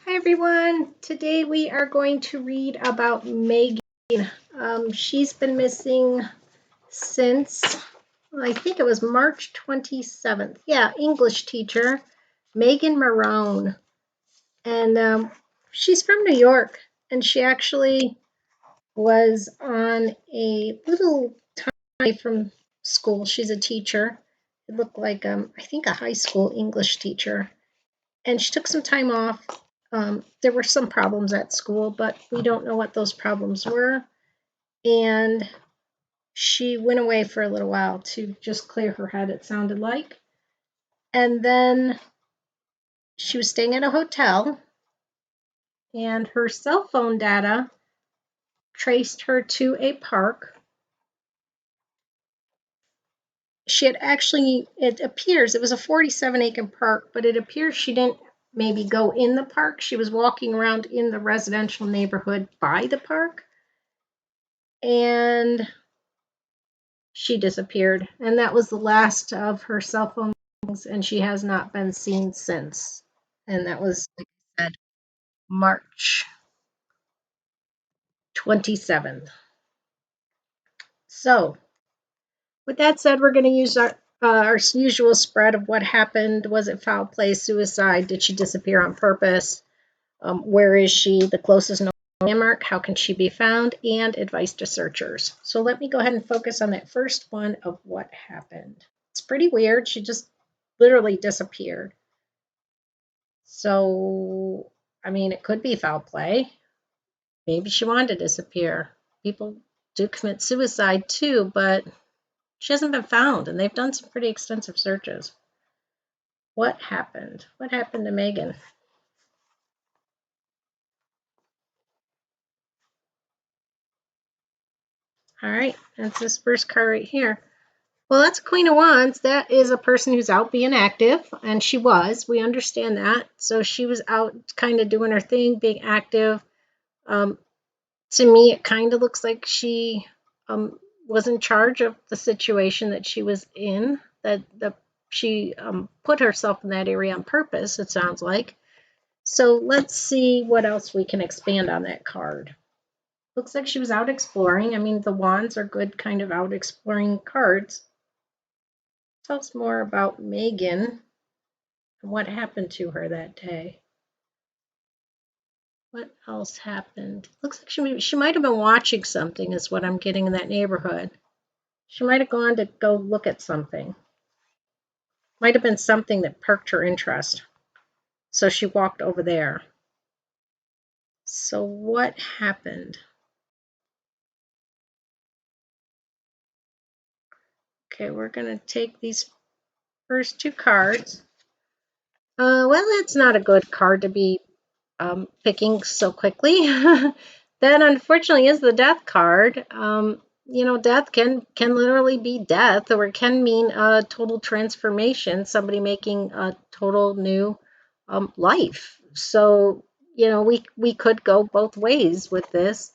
Hi everyone. Today we are going to read about Meghan. She's been missing since I think it was March 27th. Yeah, English teacher Meghan Marohn, and she's from New York, and she actually was on a little time from school. She's a teacher. It looked like I think a high school English teacher, and she took some time off. There were some problems at school, but we don't know what those problems were. And she went away for a little while to just clear her head, it sounded like. And then she was staying at a hotel, and her cell phone data traced her to a park. She had actually, it appears, it was a 47-acre park, but it appears she didn't maybe go in the park. She was walking around in the residential neighborhood by the park. And she disappeared, and that was the last of her cell phone things, and she has not been seen since. And that was, like I said, March 27th. So, with that said, we're going to use our usual spread of what happened. Was it foul play, suicide? Did she disappear on purpose? Where is she? The closest known landmark? How can she be found? And advice to searchers. So let me go ahead and focus on that first one of what happened. It's pretty weird. She just literally disappeared. So, I mean, it could be foul play. Maybe she wanted to disappear. People do commit suicide too, but she hasn't been found, and they've done some pretty extensive searches. What happened? What happened to Meghan? All right, that's this first card right here. Well, that's Queen of Wands. That is a person who's out being active, and she was. We understand that. So she was out kind of doing her thing, being active. To me, it kind of looks like she was in charge of the situation that she was in, that she put herself in that area on purpose, it sounds like. So let's see what else we can expand on that card. Looks like she was out exploring. I mean, the wands are good kind of out exploring cards. Tell us more about Meghan and what happened to her that day. What else happened? Looks like she might have been watching something, is what I'm getting in that neighborhood. She might have gone to go look at something. Might have been something that perked her interest. So she walked over there. So what happened? Okay, we're going to take these first two cards. Well, it's not a good card to be picking so quickly. That unfortunately is the death card. Death can literally be death, or it can mean a total transformation, somebody making a total new life. So, we could go both ways with this.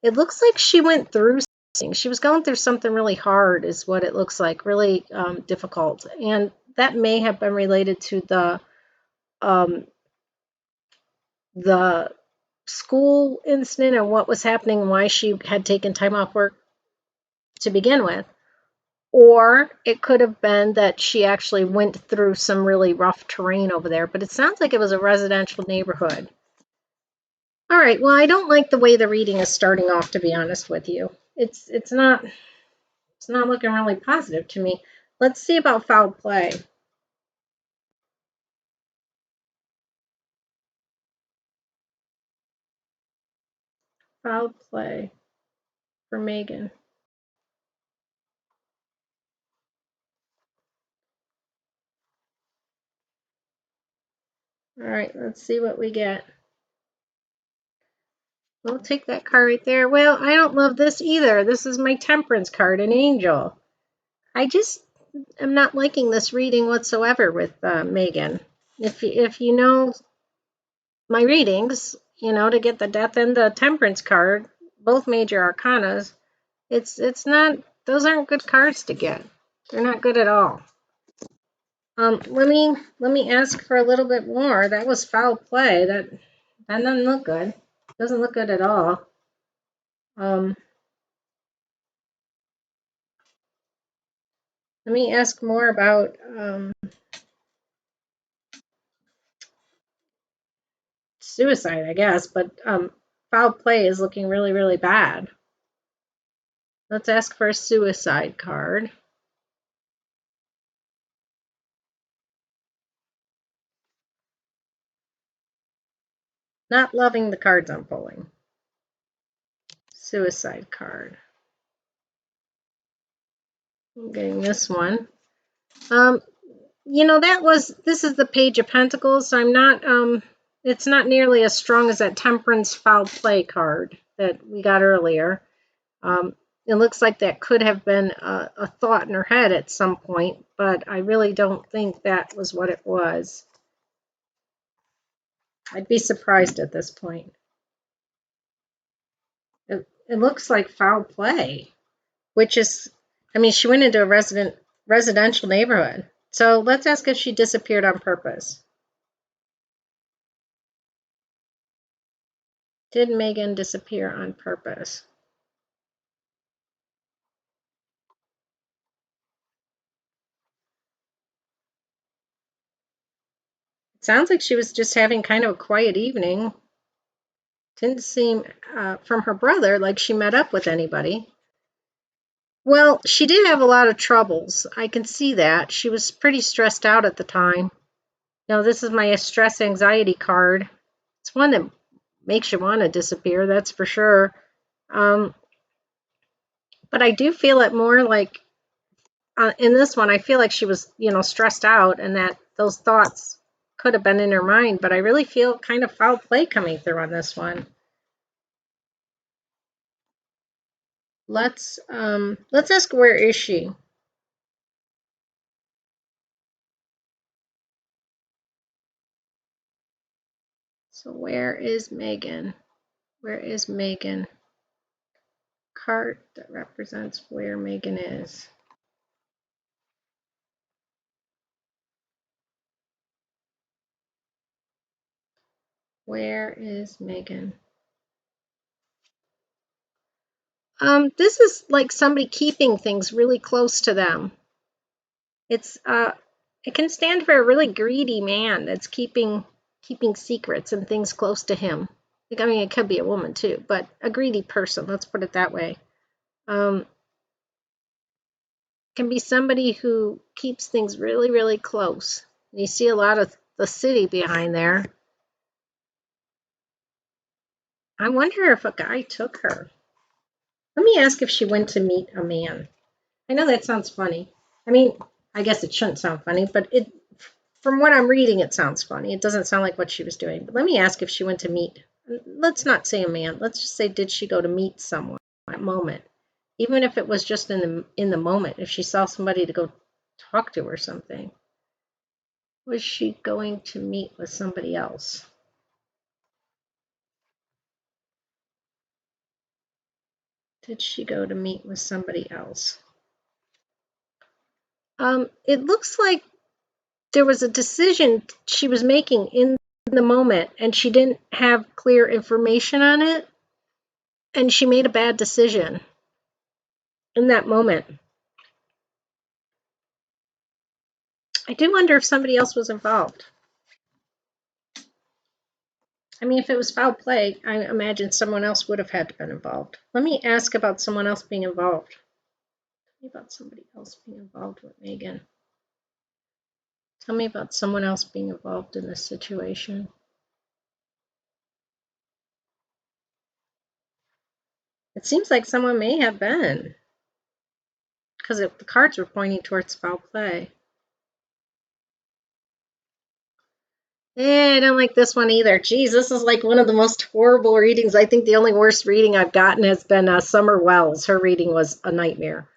It looks like she went through something. She was going through something really hard, is what it looks like, really difficult. And that may have been related to um, the school incident and what was happening and why she had taken time off work to begin with. Or it could have been that she actually went through some really rough terrain over there, but it sounds like it was a residential neighborhood. All right, well, I don't like the way the reading is starting off, to be honest with you. It's not looking really positive to me. Let's see about foul play. Foul play for Meghan. All right, let's see what we get. We'll take that card right there. Well, I don't love this either. This is my Temperance card, an angel. I just am not liking this reading whatsoever with Meghan. If you know my readings, to get the Death and the Temperance card, both major arcanas, it's not. Those aren't good cards to get. They're not good at all. Let me ask for a little bit more. That was foul play. That doesn't look good. Doesn't look good at all. Um, Let me ask more about suicide, I guess, but foul play is looking really, really bad. Let's ask for a suicide card. Not loving the cards I'm pulling. Suicide card. I'm getting this one. This is the Page of Pentacles, so I'm not, it's not nearly as strong as that Temperance foul play card that we got earlier. It looks like that could have been a thought in her head at some point, but I really don't think that was what it was. I'd be surprised at this point. It looks like foul play, which is, I mean, she went into a residential neighborhood. So let's ask if she disappeared on purpose. Did Meghan disappear on purpose? It sounds like she was just having kind of a quiet evening. Didn't seem, from her brother, like she met up with anybody. Well, she did have a lot of troubles. I can see that. She was pretty stressed out at the time. Now, this is my stress anxiety card. It's one that makes you want to disappear, that's for sure. But I do feel it more like in this one, I feel like she was, stressed out and that those thoughts could have been in her mind. But I really feel kind of foul play coming through on this one. Let's ask, where is she? So where is Meghan? Where is Meghan? Card that represents where Meghan is. Where is Meghan? This is like somebody keeping things really close to them. It's it can stand for a really greedy man that's keeping secrets and things close to him. I mean, it could be a woman too, but a greedy person. Let's put it that way. Can be somebody who keeps things really, really close. You see a lot of the city behind there. I wonder if a guy took her. Let me ask if she went to meet a man. I know that sounds funny. I mean, I guess it shouldn't sound funny, but from what I'm reading, it sounds funny. It doesn't sound like what she was doing. But let me ask if she went to meet. Let's not say a man. Let's just say, did she go to meet someone at that moment? Even if it was just in the moment, if she saw somebody to go talk to or something. Was she going to meet with somebody else? Did she go to meet with somebody else? It looks like there was a decision she was making in the moment and she didn't have clear information on it, and she made a bad decision in that moment. I do wonder if somebody else was involved. I mean, if it was foul play, I imagine someone else would have had to been involved. Let me ask about someone else being involved. Tell me about somebody else being involved with Meghan. Tell me about someone else being involved in this situation. It seems like someone may have been, because the cards were pointing towards foul play. I don't like this one either. Geez, this is like one of the most horrible readings. I think the only worst reading I've gotten has been Summer Wells. Her reading was a nightmare.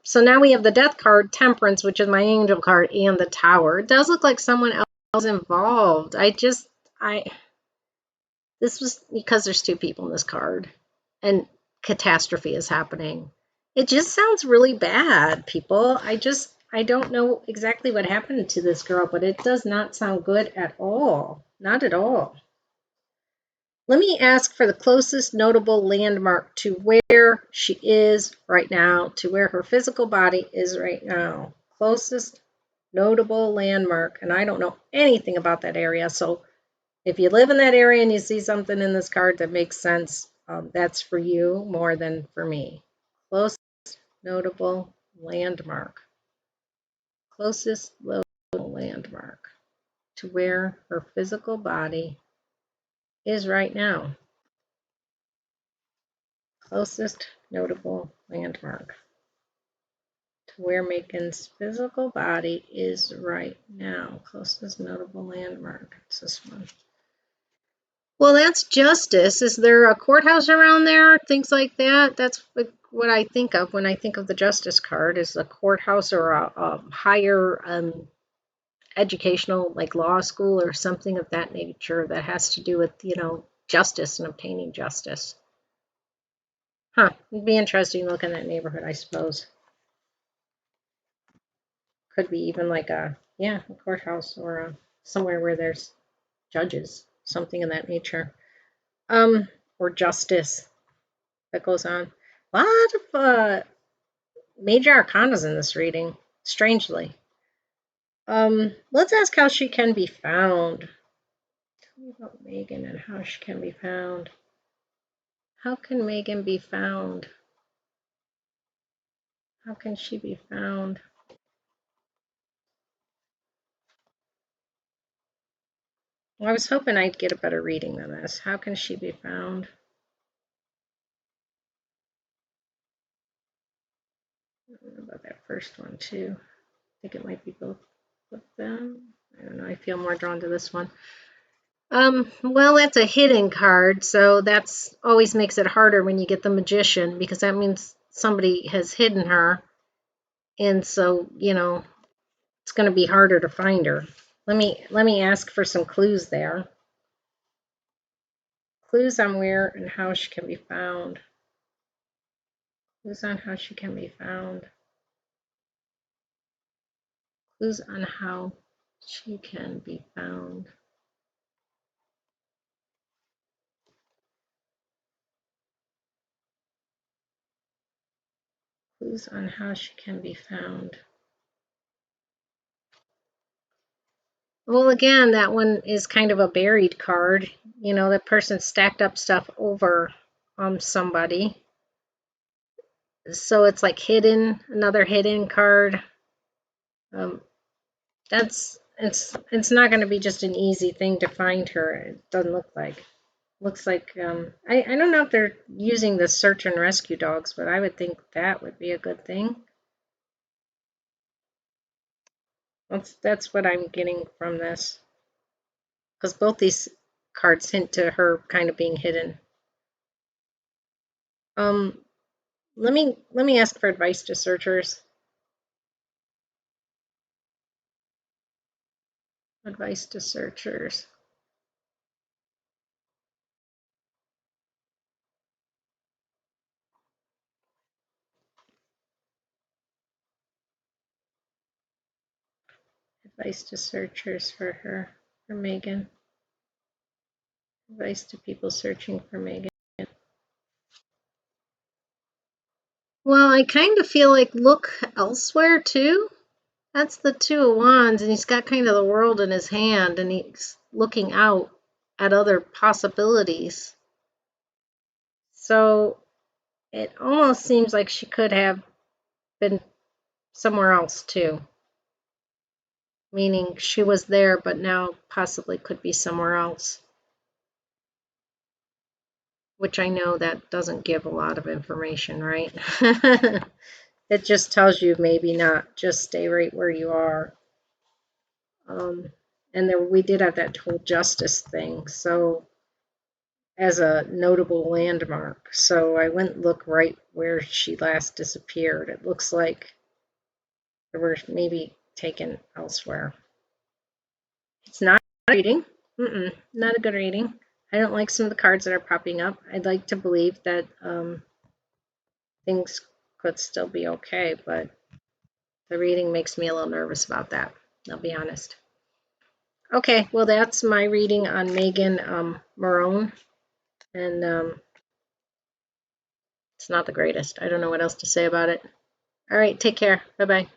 So now we have the Death card, Temperance, which is my angel card, and the Tower. It does look like someone else involved. This was because there's two people in this card, and catastrophe is happening. It just sounds really bad, people. I don't know exactly what happened to this girl, but it does not sound good at all. Not at all. Let me ask for the closest notable landmark to where she is right now, to where her physical body is right now. Closest notable landmark. And I don't know anything about that area. So if you live in that area and you see something in this card that makes sense, that's for you more than for me. Closest notable landmark. Closest notable landmark to where her physical body is right now. Closest notable landmark to where Megan's physical body is right now. Closest notable landmark. It's this one. Well, that's justice. Is there a courthouse around there? Things like that. That's what I think of when I think of the justice card, is a courthouse or a higher educational, like law school or something of that nature that has to do with, justice and obtaining justice. Huh. It'd be interesting to look in that neighborhood, I suppose. Could be even like a courthouse or somewhere where there's judges, something of that nature. Or justice that goes on. A lot of major arcanas in this reading, strangely. Let's ask how she can be found. Tell me about Megan and how she can be found. How can Megan be found? How can she be found? Well, I was hoping I'd get a better reading than this. How can she be found? I don't know about that first one, too. I think it might be both of them. I don't know. I feel more drawn to this one. Well, that's a hidden card, so that's always makes it harder when you get the Magician, because that means somebody has hidden her, and so it's going to be harder to find her. Let me ask for some clues there. Clues on where and how she can be found. Clues on how she can be found. Clues on how she can be found. Clues on how she can be found. Well, again, that one is kind of a buried card. That person stacked up stuff over somebody. So it's like hidden, another hidden card. It's not going to be just an easy thing to find her. It doesn't look like. Looks like I don't know if they're using the search and rescue dogs, but I would think that would be a good thing. That's what I'm getting from this, because both these cards hint to her kind of being hidden. Let me ask for advice to searchers. Advice to searchers. Advice to searchers for Megan. Advice to people searching for Megan. Well, I kind of feel like look elsewhere too. That's the Two of Wands, and he's got kind of the world in his hand, and he's looking out at other possibilities. So it almost seems like she could have been somewhere else too. Meaning she was there, but now possibly could be somewhere else. Which I know that doesn't give a lot of information, right? It just tells you maybe not, just stay right where you are. And then we did have that whole justice thing, so as a notable landmark. So I went and looked right where she last disappeared. It looks like they were maybe taken elsewhere. It's not a reading. Not a good reading. I don't like some of the cards that are popping up. I'd like to believe that things could still be okay, but the reading makes me a little nervous about that. I'll be honest. Okay, well, that's my reading on Meghan Marohn. and it's not the greatest. I don't know what else to say about it. All right, take care. Bye-bye.